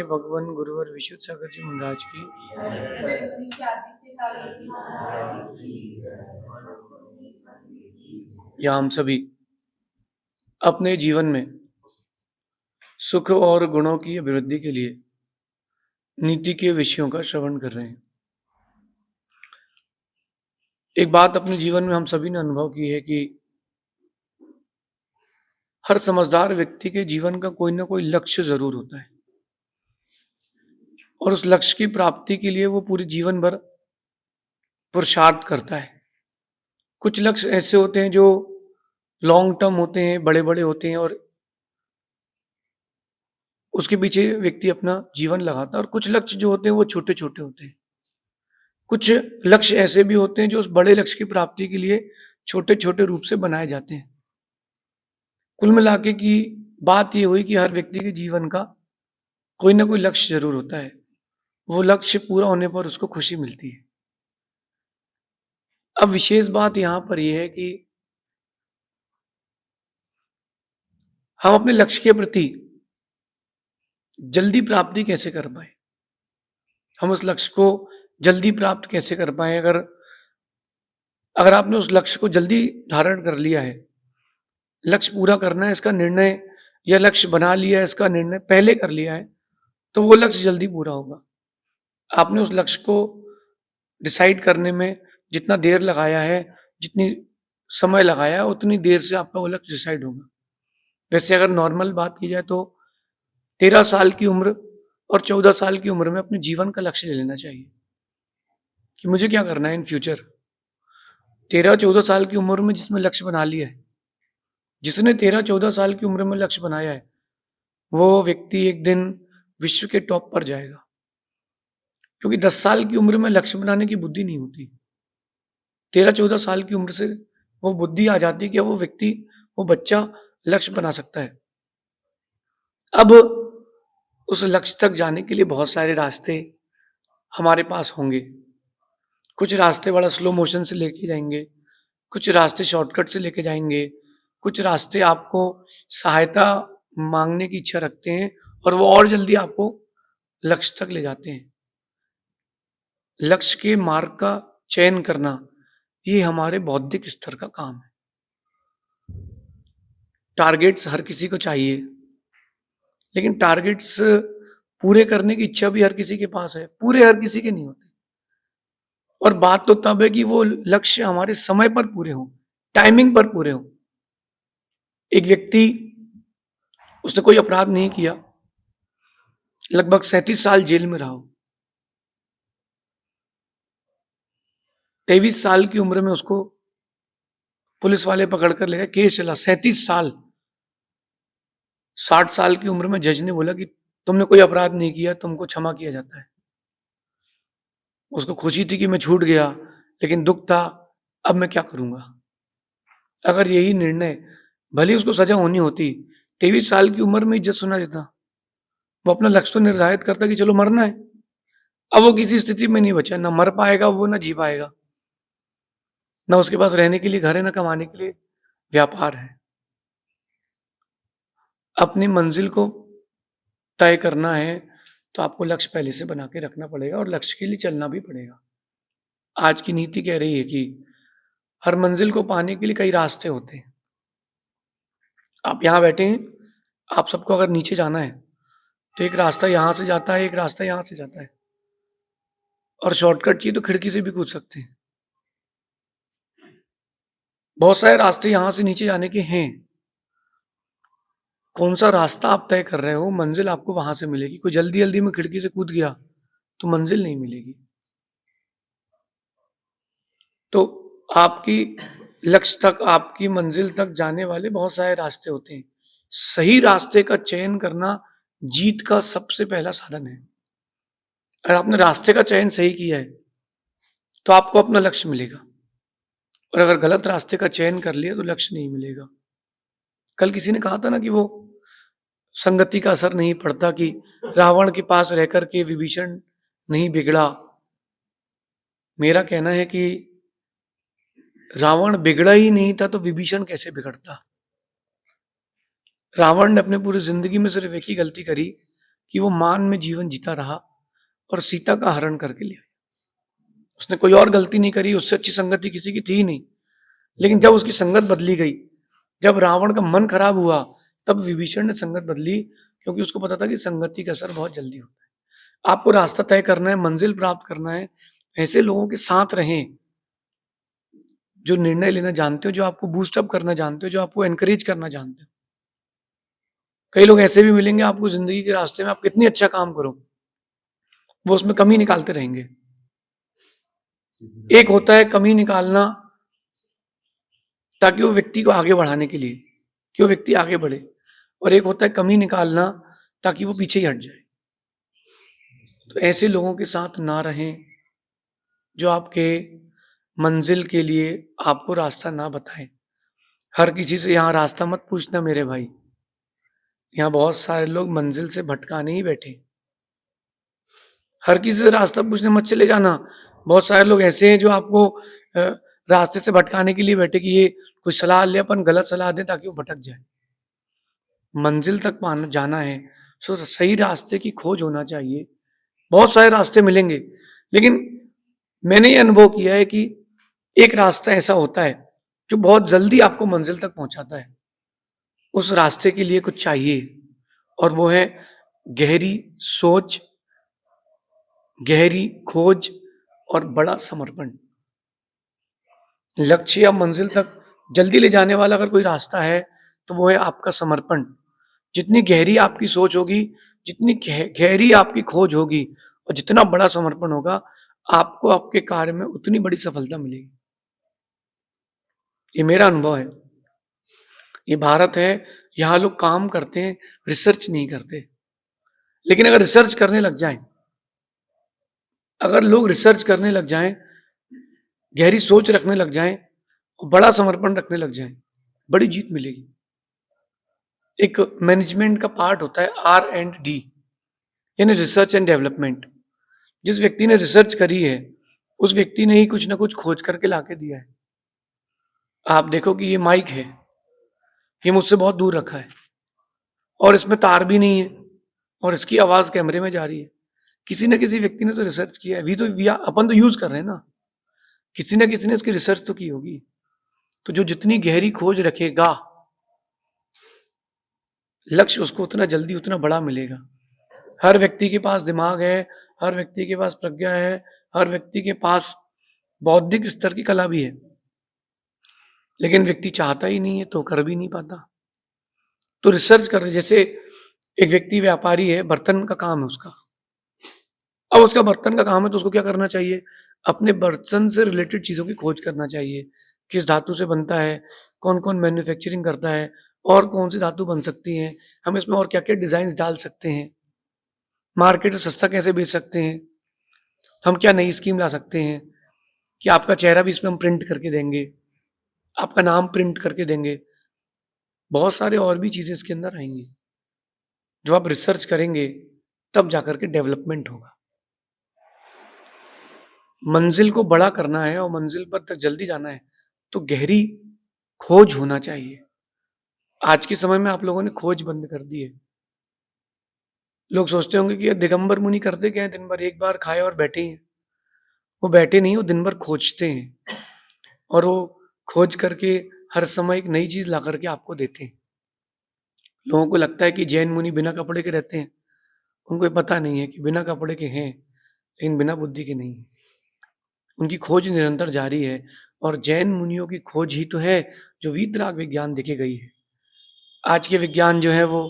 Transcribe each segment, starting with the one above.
भगवान गुरुवर विशुद्ध सागर जी महाराज की। या हम सभी अपने जीवन में सुख और गुणों की अभिवृद्धि के लिए नीति के विषयों का श्रवण कर रहे हैं। एक बात अपने जीवन में हम सभी ने अनुभव की है कि हर समझदार व्यक्ति के जीवन का कोई ना कोई लक्ष्य जरूर होता है और उस लक्ष्य की प्राप्ति के लिए वो पूरे जीवन भर पुरुषार्थ करता है। कुछ लक्ष्य ऐसे होते हैं जो लॉन्ग टर्म होते हैं, बड़े बड़े होते हैं और उसके पीछे व्यक्ति अपना जीवन लगाता है, और कुछ लक्ष्य जो होते हैं वो छोटे छोटे होते हैं। कुछ लक्ष्य ऐसे भी होते हैं जो उस बड़े लक्ष्य की प्राप्ति के लिए छोटे छोटे रूप से बनाए जाते हैं। कुल मिलाके की बात ये हुई कि हर व्यक्ति के जीवन का कोई ना कोई लक्ष्य जरूर होता है। वो लक्ष्य पूरा होने पर उसको खुशी मिलती है। अब विशेष बात यहां पर यह है कि हम अपने लक्ष्य के प्रति जल्दी प्राप्ति कैसे कर पाए, हम उस लक्ष्य को जल्दी प्राप्त कैसे कर पाए। अगर आपने उस लक्ष्य को जल्दी धारण कर लिया है, लक्ष्य पूरा करना है इसका निर्णय, या लक्ष्य बना लिया है इसका निर्णय पहले कर लिया है, तो वो लक्ष्य जल्दी पूरा होगा। आपने उस लक्ष्य को डिसाइड करने में जितना देर लगाया है, जितनी समय लगाया है, उतनी देर से आपका वो लक्ष्य डिसाइड होगा। वैसे अगर नॉर्मल बात की जाए तो 13 साल की उम्र और 14 साल की उम्र में अपने जीवन का लक्ष्य ले लेना चाहिए कि मुझे क्या करना है इन फ्यूचर। 13-14 साल की उम्र में जिसमें लक्ष्य बना लिया है, जिसने 13-14 साल की उम्र में लक्ष्य बनाया है, वो व्यक्ति एक दिन विश्व के टॉप पर जाएगा। क्योंकि 10 साल की उम्र में लक्ष्य बनाने की बुद्धि नहीं होती। 13-14 साल की उम्र से वो बुद्धि आ जाती है कि वो व्यक्ति, वो बच्चा लक्ष्य बना सकता है। अब उस लक्ष्य तक जाने के लिए बहुत सारे रास्ते हमारे पास होंगे। कुछ रास्ते बड़ा स्लो मोशन से लेके जाएंगे, कुछ रास्ते शॉर्टकट से लेके जाएंगे, कुछ रास्ते आपको सहायता मांगने की इच्छा रखते हैं और वो और जल्दी आपको लक्ष्य तक ले जाते हैं। लक्ष्य के मार्ग का चयन करना ये हमारे बौद्धिक स्तर का काम है। टारगेट्स हर किसी को चाहिए, लेकिन टारगेट्स पूरे करने की इच्छा भी हर किसी के पास है, पूरे हर किसी के नहीं होते। और बात तो तब है कि वो लक्ष्य हमारे समय पर पूरे हो, टाइमिंग पर पूरे हो। एक व्यक्ति, उसने कोई अपराध नहीं किया, लगभग 37 साल जेल में रहा हो, 23 साल की उम्र में उसको पुलिस वाले पकड़कर ले गए, केस चला 37 साल। 60 साल की उम्र में जज ने बोला कि तुमने कोई अपराध नहीं किया, तुमको क्षमा किया जाता है। उसको खुशी थी कि मैं छूट गया, लेकिन दुख था अब मैं क्या करूंगा। अगर यही निर्णय, भले उसको सजा होनी होती, 23 साल की उम्र में जज सुना देता, वो अपना लक्ष्य तो निर्धारित करता कि चलो मरना है। अब वो किसी स्थिति में नहीं बचा, ना मर पाएगा वो, ना जी पाएगा, ना उसके पास रहने के लिए घर है, ना कमाने के लिए व्यापार है। अपनी मंजिल को तय करना है तो आपको लक्ष्य पहले से बना के रखना पड़ेगा और लक्ष्य के लिए चलना भी पड़ेगा। आज की नीति कह रही है कि हर मंजिल को पाने के लिए कई रास्ते होते हैं। आप यहां बैठे हैं, आप सबको अगर नीचे जाना है तो एक रास्ता यहां से जाता है, एक रास्ता यहां से जाता है, और शॉर्टकट चाहिए तो खिड़की से भी कूद सकते हैं। बहुत सारे रास्ते यहां से नीचे जाने के हैं। कौन सा रास्ता आप तय कर रहे हो, मंजिल आपको वहां से मिलेगी। कोई जल्दी जल्दी में खिड़की से कूद गया तो मंजिल नहीं मिलेगी। तो आपकी लक्ष्य तक, आपकी मंजिल तक जाने वाले बहुत सारे रास्ते होते हैं। सही रास्ते का चयन करना जीत का सबसे पहला साधन है। अगर आपने रास्ते का चयन सही किया है तो आपको अपना लक्ष्य मिलेगा, और अगर गलत रास्ते का चयन कर लिया तो लक्ष्य नहीं मिलेगा। कल किसी ने कहा था ना कि वो संगति का असर नहीं पड़ता, कि रावण के पास रहकर के विभीषण नहीं बिगड़ा। मेरा कहना है कि रावण बिगड़ा ही नहीं था तो विभीषण कैसे बिगड़ता। रावण ने अपने पूरी जिंदगी में सिर्फ एक ही गलती करी कि वो मान में जीवन जीता रहा और सीता का हरण करके लिया। उसने कोई और गलती नहीं करी, उससे अच्छी संगति किसी की थी ही नहीं। लेकिन जब उसकी संगत बदली गई, जब रावण का मन खराब हुआ, तब विभीषण ने संगत बदली, क्योंकि उसको पता था कि संगति का असर बहुत जल्दी होता है। आपको रास्ता तय करना है, मंजिल प्राप्त करना है, ऐसे लोगों के साथ रहें जो निर्णय लेना जानते हो, जो आपको बूस्ट अप करना जानते हो, जो आपको एनकरेज करना जानते हो। कई लोग ऐसे भी मिलेंगे आपको जिंदगी के रास्ते में, आप कितनी अच्छा काम करो, वो उसमें कमी निकालते रहेंगे। एक होता है कमी निकालना ताकि वो व्यक्ति को आगे बढ़ाने के लिए, कि वो व्यक्ति आगे बढ़े, और एक होता है कमी निकालना ताकि वो पीछे ही हट जाए। तो ऐसे लोगों के साथ ना रहें जो आपके मंजिल के लिए आपको रास्ता ना बताएं। हर किसी से यहाँ रास्ता मत पूछना मेरे भाई, यहाँ बहुत सारे लोग मंजिल से भटकाने ही बैठे। हर किसी से रास्ता पूछने मत चले जाना। बहुत सारे लोग ऐसे हैं जो आपको रास्ते से भटकाने के लिए बैठे कि ये कोई सलाह ले, अपन गलत सलाह दें ताकि वो भटक जाए। मंजिल तक जाना है तो सही रास्ते की खोज होना चाहिए। बहुत सारे रास्ते मिलेंगे, लेकिन मैंने ये अनुभव किया है कि एक रास्ता ऐसा होता है जो बहुत जल्दी आपको मंजिल तक पहुंचाता है। उस रास्ते के लिए कुछ चाहिए, और वो है गहरी सोच, गहरी खोज और बड़ा समर्पण। लक्ष्य या मंजिल तक जल्दी ले जाने वाला अगर कोई रास्ता है तो वो है आपका समर्पण। जितनी गहरी आपकी सोच होगी, जितनी गहरी आपकी खोज होगी, और जितना बड़ा समर्पण होगा, आपको आपके कार्य में उतनी बड़ी सफलता मिलेगी। ये मेरा अनुभव है। ये भारत है, यहाँ लोग काम करते हैं, रिसर्च नहीं करते। लेकिन अगर रिसर्च करने लग जाएं, अगर लोग रिसर्च करने लग जाएं, गहरी सोच रखने लग जाएं और बड़ा समर्पण रखने लग जाएं, बड़ी जीत मिलेगी। एक मैनेजमेंट का पार्ट होता है R&D, यानी रिसर्च एंड डेवलपमेंट। जिस व्यक्ति ने रिसर्च करी है, उस व्यक्ति ने ही कुछ ना कुछ खोज करके लाके दिया है। आप देखो कि ये माइक है, ये मुझसे बहुत दूर रखा है, और इसमें तार भी नहीं है, और इसकी आवाज कैमरे में जा रही है। किसी न किसी व्यक्ति ने तो रिसर्च किया है। अपन तो यूज कर रहे हैं ना, किसी न किसी ने इसकी रिसर्च तो की होगी। तो जो जितनी गहरी खोज रखेगा, लक्ष्य उसको उतना जल्दी उतना बड़ा मिलेगा। हर व्यक्ति के पास दिमाग है, हर व्यक्ति के पास प्रज्ञा है, हर व्यक्ति के पास बौद्धिक स्तर की कला भी है, लेकिन व्यक्ति चाहता ही नहीं है तो कर भी नहीं पाता। तो रिसर्च कर रहे, जैसे एक व्यक्ति व्यापारी है, बर्तन का काम है उसका। अब उसका बर्तन का काम है तो उसको क्या करना चाहिए? अपने बर्तन से रिलेटेड चीजों की खोज करना चाहिए। किस धातु से बनता है, कौन कौन मैन्युफैक्चरिंग करता है, और कौन सी धातु बन सकती है, हम इसमें और क्या क्या डिजाइन डाल सकते हैं, मार्केट से सस्ता कैसे बेच सकते हैं, हम क्या नई स्कीम ला सकते हैं कि आपका चेहरा भी इसमें हम प्रिंट करके देंगे, आपका नाम प्रिंट करके देंगे। बहुत सारे और भी चीजें इसके अंदर आएंगी। जब आप रिसर्च करेंगे तब जाकर के डेवलपमेंट होगा। मंजिल को बड़ा करना है और मंजिल पर तक जल्दी जाना है तो गहरी खोज होना चाहिए। आज के समय में आप लोगों ने खोज बंद कर दी है। लोग सोचते होंगे कि दिगंबर मुनि करते क्या है, दिन भर एक बार खाए और बैठे ही हैं। वो बैठे नहीं, वो दिन भर खोजते हैं, और वो खोज करके हर समय एक नई चीज ला करके आपको देते हैं। लोगों को लगता है कि जैन मुनि बिना कपड़े के रहते हैं, उनको ये पता नहीं है कि बिना कपड़े के हैं लेकिन बिना बुद्धि के नहीं है। उनकी खोज निरंतर जारी है, और जैन मुनियों की खोज ही तो है जो वीतराग विज्ञान देखे गई है। आज के विज्ञान जो है वो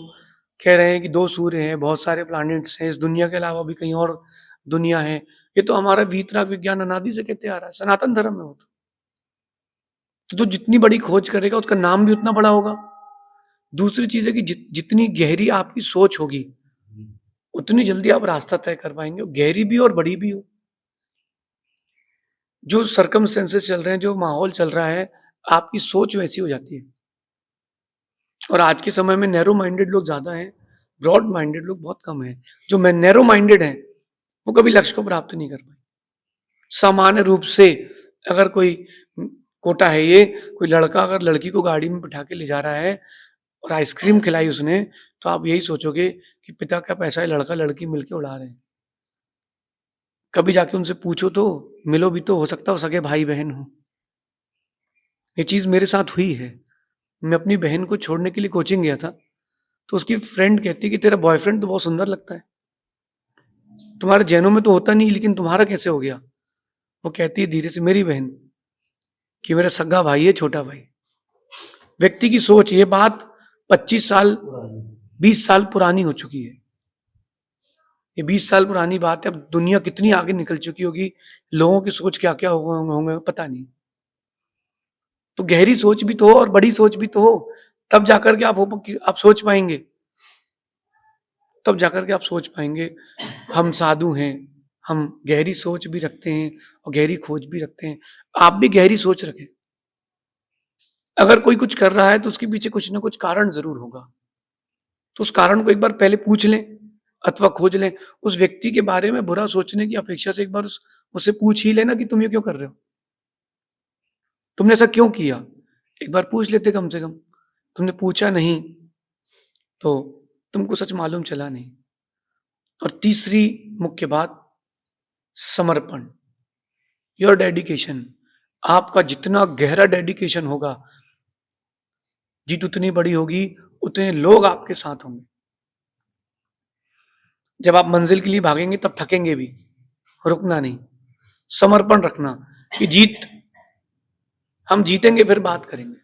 कह रहे हैं कि 2 सूर्य हैं, बहुत सारे प्लैनेट्स हैं, इस दुनिया के अलावा भी कहीं और दुनिया है। ये तो हमारा वीतराग विज्ञान अनादि से कहते आ रहा है, सनातन धर्म में हो तो जितनी बड़ी खोज करेगा उसका नाम भी उतना बड़ा होगा। दूसरी चीज है कि जितनी गहरी आपकी सोच होगी, उतनी जल्दी आप रास्ता तय कर पाएंगे, गहरी भी और बड़ी भी हो। जो सर्कमस्टेंसेस चल रहे हैं, जो माहौल चल रहा है, आपकी सोच वैसी हो जाती है। और आज के समय में नैरो माइंडेड लोग ज्यादा हैं, ब्रॉड माइंडेड लोग बहुत कम हैं। जो मैं नैरो माइंडेड हैं, वो कभी लक्ष्य को प्राप्त नहीं कर पाए। सामान्य रूप से अगर कोई कोटा है, ये कोई लड़का अगर लड़की को गाड़ी में बिठा के ले जा रहा है और आइसक्रीम खिलाई उसने, तो आप यही सोचोगे कि पिता का पैसा है, लड़का लड़की मिलके उड़ा रहे हैं। कभी जाके उनसे पूछो तो, मिलो भी तो, हो सकता हो सगे भाई बहन हो। ये चीज मेरे साथ हुई है। मैं अपनी बहन को छोड़ने के लिए कोचिंग गया था, तो उसकी फ्रेंड कहती कि तेरा बॉयफ्रेंड तो बहुत सुंदर लगता है, तुम्हारे जैनों में तो होता नहीं, लेकिन तुम्हारा कैसे हो गया? वो कहती है धीरे से, मेरी बहन, कि मेरा सगा भाई है, छोटा भाई। व्यक्ति की सोच, ये बात 25 साल 20 साल पुरानी हो चुकी है। ये 20 साल पुरानी बात है। अब दुनिया कितनी आगे निकल चुकी होगी, लोगों की सोच क्या क्या होंगे पता नहीं। तो गहरी सोच भी तो हो और बड़ी सोच भी तो हो, तब जाकर के आप सोच पाएंगे। तब जाकर के आप सोच पाएंगे। हम साधु हैं, हम गहरी सोच भी रखते हैं और गहरी खोज भी रखते हैं। आप भी गहरी सोच रखें। अगर कोई कुछ कर रहा है तो उसके पीछे कुछ ना कुछ कारण जरूर होगा, तो उस कारण को एक बार पहले पूछ लें अथवा खोज लें। उस व्यक्ति के बारे में बुरा सोचने की अपेक्षा से एक बार उससे पूछ ही लेना कि तुम ये क्यों कर रहे हो, तुमने ऐसा क्यों किया। एक बार पूछ लेते कम से कम। तुमने पूछा नहीं तो तुमको सच मालूम चला नहीं। और तीसरी मुख्य बात, समर्पण, योर डेडिकेशन। आपका जितना गहरा डेडिकेशन होगा, जीत उतनी बड़ी होगी, उतने लोग आपके साथ होंगे। जब आप मंजिल के लिए भागेंगे तब थकेंगे भी, रुकना नहीं, समर्पण रखना कि हम जीतेंगे फिर बात करेंगे।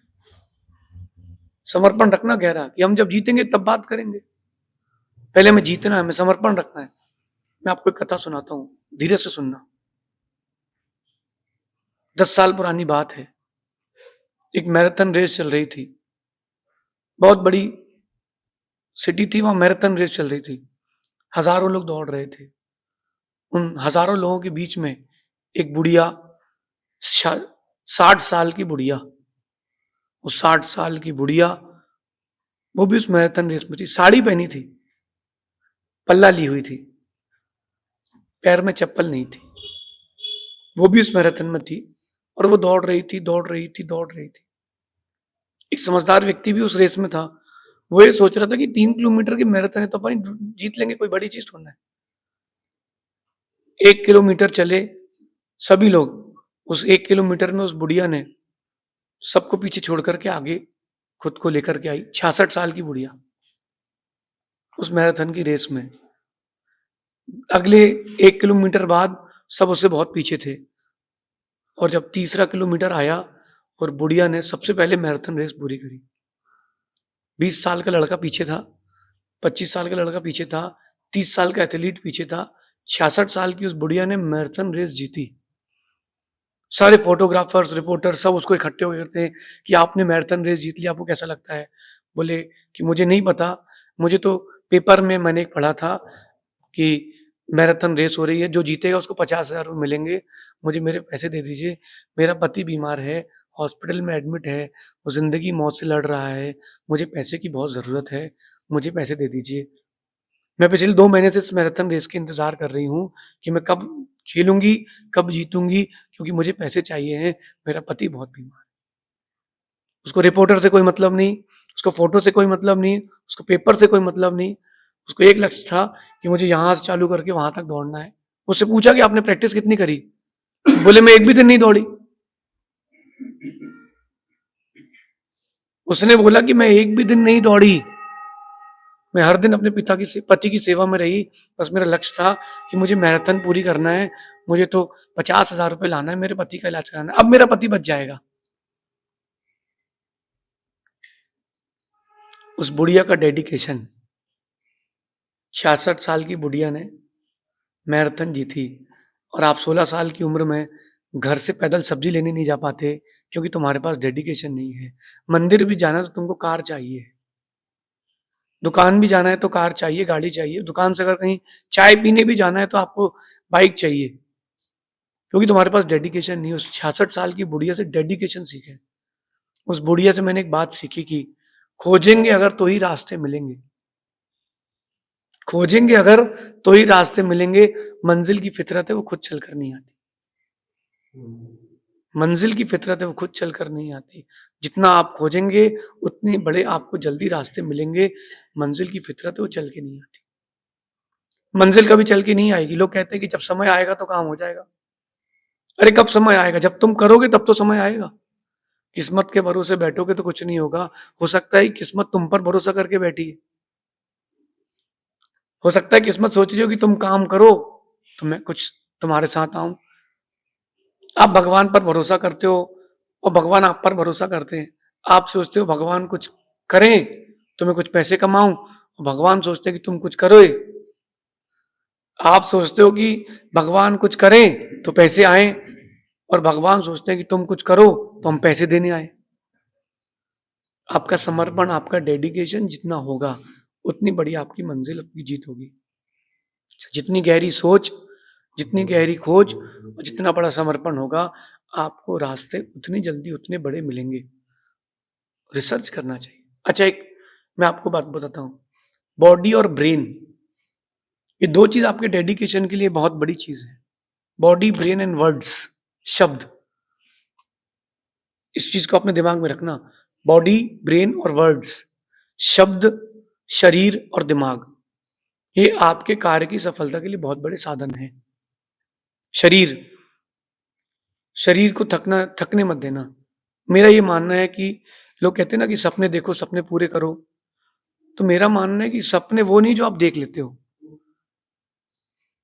समर्पण रखना गहरा कि हम जब जीतेंगे तब बात करेंगे, पहले हमें जीतना है, हमें समर्पण रखना है। मैं आपको एक कथा सुनाता हूं, धीरे से सुनना। 10 साल पुरानी बात है। एक मैराथन रेस चल रही थी, बहुत बड़ी सिटी थी, वहां मैराथन रेस चल रही थी। हजारों लोग दौड़ रहे थे। उन हजारों लोगों के बीच में एक बुढ़िया, 60 साल की बुढ़िया, वो 60 साल की बुढ़िया, वो भी उस मैराथन रेस में थी। साड़ी पहनी थी, पल्ला ली हुई थी, पैर में चप्पल नहीं थी। वो भी उस मैराथन में थी और वो दौड़ रही थी, दौड़ रही थी, दौड़ रही थी। एक समझदार व्यक्ति भी उस रेस में था। वो ये सोच रहा था कि 3 किलोमीटर की मैराथन है तो अपन जीत लेंगे, कोई बड़ी चीज थोड़ा है। 1 किलोमीटर चले सभी लोग। उस 1 किलोमीटर में उस बुढ़िया ने सबको पीछे छोड़ करके आगे खुद को लेकर के आई। 66 साल की बुढ़िया उस मैराथन की रेस में। अगले 1 किलोमीटर बाद सब उससे बहुत पीछे थे, और जब तीसरा किलोमीटर आया और बुढ़िया ने सबसे पहले मैराथन रेस पूरी करी। 20 साल का लड़का पीछे था, 25 साल का लड़का पीछे था, 30 साल का एथलीट पीछे था, 66 साल की उस बुढ़िया ने मैराथन रेस जीती। सारे फोटोग्राफर्स, रिपोर्टर सब उसको इकट्ठे हो करते हैं कि आपने मैराथन रेस जीत लिया, आपको कैसा लगता है? बोले कि मुझे नहीं पता, मुझे तो पेपर में मैंने पढ़ा था कि मैराथन रेस हो रही है, जो जीतेगा उसको 50,000 रुपये मिलेंगे, मुझे मेरे पैसे दे दीजिए। मेरा पति बीमार है, हॉस्पिटल में एडमिट है, वो जिंदगी मौत से लड़ रहा है, मुझे पैसे की बहुत ज़रूरत है, मुझे पैसे दे दीजिए। मैं पिछले 2 महीने से इस मैराथन रेस के इंतज़ार कर रही हूँ कि मैं कब खेलूंगी, कब जीतूंगी, क्योंकि मुझे पैसे चाहिए हैं, मेरा पति बहुत बीमार है। उसको रिपोर्टर से कोई मतलब नहीं, उसको फोटो से कोई मतलब नहीं, उसको पेपर से कोई मतलब नहीं। उसको एक लक्ष्य था कि मुझे यहाँ से चालू करके वहां तक दौड़ना है। उससे पूछा कि आपने प्रैक्टिस कितनी करी? बोले मैं एक भी दिन नहीं दौड़ी। उसने बोला कि मैं एक भी दिन नहीं दौड़ी, मैं हर दिन अपने पति की सेवा में रही। बस मेरा लक्ष्य था कि मुझे मैराथन पूरी करना है, मुझे तो 50,000 रुपये लाना है, मेरे पति का इलाज कराना है, अब मेरा पति बच जाएगा। उस बुढ़िया का डेडिकेशन, 66 साल की बुढ़िया ने मैराथन जीती। और आप 16 साल की उम्र में घर से पैदल सब्जी लेने नहीं जा पाते क्योंकि तुम्हारे पास डेडिकेशन नहीं है। मंदिर भी जाना तो तुमको कार चाहिए, दुकान भी जाना है तो कार चाहिए, गाड़ी चाहिए। दुकान से अगर कहीं चाय पीने भी जाना है तो आपको बाइक चाहिए, क्योंकि तुम्हारे पास डेडिकेशन नहीं है। उस 66 साल की बुढ़िया से डेडिकेशन सीखे। उस बुढ़िया से मैंने एक बात सीखी कि खोजेंगे अगर तो ही रास्ते मिलेंगे, खोजेंगे अगर तो ही रास्ते मिलेंगे। मंजिल की फितरत है, वो खुद चलकर नहीं आती। मंजिल की फितरत है वो खुद चल कर नहीं आती। जितना आप खोजेंगे उतने बड़े आपको जल्दी रास्ते मिलेंगे। मंजिल की फितरत है वो चल के नहीं आती। मंजिल कभी चल के नहीं आएगी। लोग कहते हैं कि जब समय आएगा तो काम हो जाएगा। अरे कब समय आएगा? जब तुम करोगे तब तो समय आएगा। किस्मत के भरोसे बैठोगे तो कुछ नहीं होगा। हो सकता है किस्मत तुम पर भरोसा करके बैठी है। हो सकता है किस्मत सोच रही हो कि तुम काम करो तो मैं कुछ तुम्हारे साथ आऊं। आप भगवान पर भरोसा करते हो और भगवान आप पर भरोसा करते हैं। आप सोचते हो भगवान कुछ करें तो मैं कुछ पैसे कमाऊं, और भगवान सोचते हैं कि तुम कुछ करो। आप सोचते हो कि भगवान कुछ करें तो पैसे आए, और भगवान सोचते हैं कि तुम कुछ करो तो हम पैसे देने आए। आपका समर्पण, आपका डेडिकेशन जितना होगा उतनी बड़ी आपकी मंजिल, आपकी जीत होगी। जितनी गहरी सोच, जितनी गहरी खोज और जितना बड़ा समर्पण होगा, आपको रास्ते उतनी जल्दी उतने बड़े मिलेंगे। रिसर्च करना चाहिए। अच्छा, एक मैं आपको बात बताता हूँ। बॉडी और ब्रेन, ये दो चीज आपके डेडिकेशन के लिए बहुत बड़ी चीज है। बॉडी, ब्रेन एंड वर्ड्स, शब्द। इस चीज को अपने दिमाग में रखना। बॉडी, ब्रेन और वर्ड्स, शब्द, शरीर और दिमाग, ये आपके कार्य की सफलता के लिए बहुत बड़े साधन हैं। शरीर, शरीर को थकने मत देना। मेरा ये मानना है कि लोग कहते हैं ना कि सपने देखो, सपने पूरे करो। तो मेरा मानना है कि सपने वो नहीं जो आप देख लेते हो।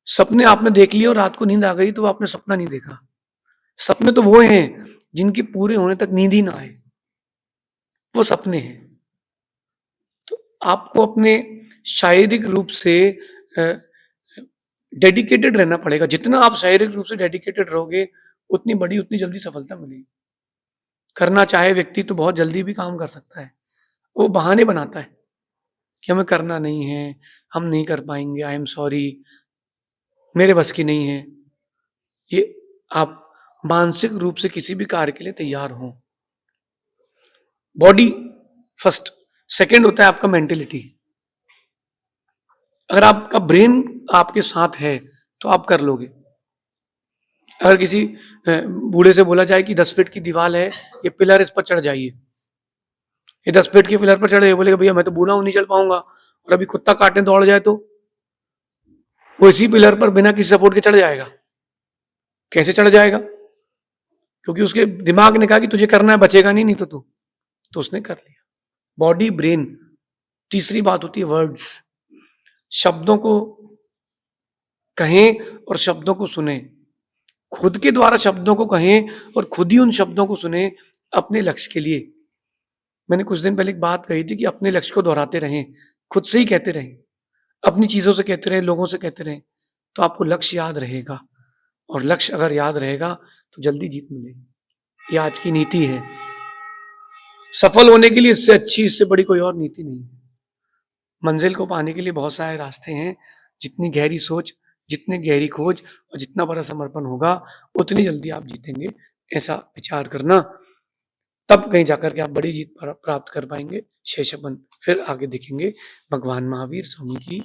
सपने आपने देख लिए और रात को नींद आ गई तो आपने सपना नहीं देखा। सपने तो वो हैं जिनके पूरे होने तक नींद ही ना आए, वो सपने हैं। तो आपको अपने शारीरिक रूप से डेडिकेटेड रहना पड़ेगा। जितना आप शारीरिक रूप से डेडिकेटेड रहोगे उतनी बड़ी, उतनी जल्दी सफलता मिलेगी। करना चाहे व्यक्ति तो बहुत जल्दी भी काम कर सकता है। वो बहाने बनाता है कि हमें करना नहीं है, हम नहीं कर पाएंगे, आई एम सॉरी, मेरे बस की नहीं है। ये आप मानसिक रूप से किसी भी कार्य के लिए तैयार हो। बॉडी फर्स्ट, सेकंड होता है आपका मेंटेलिटी। अगर आपका ब्रेन आपके साथ है तो आप कर लोगे। अगर किसी बूढ़े से बोला जाए कि 10 फीट की दीवार है, ये पिलर, इस पर चढ़ जाइए, ये 10 फीट के पिलर पर चढ़े, बोलेगा भैया मैं तो बूढ़ा हूं, नहीं चढ़ पाऊंगा। और अभी कुत्ता काटने दौड़ जाए तो वो इसी पिलर पर बिना किसी सपोर्ट के चढ़ जाएगा। कैसे चढ़ जाएगा? क्योंकि उसके दिमाग ने कहा कि तुझे करना है, बचेगा नहीं तो तू, तो उसने कर लिया। Body, brain. तीसरी बात होती है वर्ड्स। शब्दों को कहें और शब्दों को सुने। खुद के द्वारा शब्दों को कहें और खुद ही उन शब्दों को सुने अपने लक्ष्य के लिए। मैंने कुछ दिन पहले एक बात कही थी कि अपने लक्ष्य को दोहराते रहें, खुद से ही कहते रहें, अपनी चीजों से कहते रहें, लोगों से कहते रहें, तो आपको लक्ष्य याद रहेगा। और लक्ष्य अगर याद रहेगा तो जल्दी जीत मिलेगी। ये आज की नीति है। सफल होने के लिए इससे अच्छी, इससे बड़ी कोई और नीति नहीं है। मंजिल को पाने के लिए बहुत सारे रास्ते हैं। जितनी गहरी सोच, जितनी गहरी खोज और जितना बड़ा समर्पण होगा उतनी जल्दी आप जीतेंगे। ऐसा विचार करना, तब कहीं जाकर के आप बड़ी जीत प्राप्त कर पाएंगे। शेष अपन फिर आगे देखेंगे। भगवान महावीर स्वामी की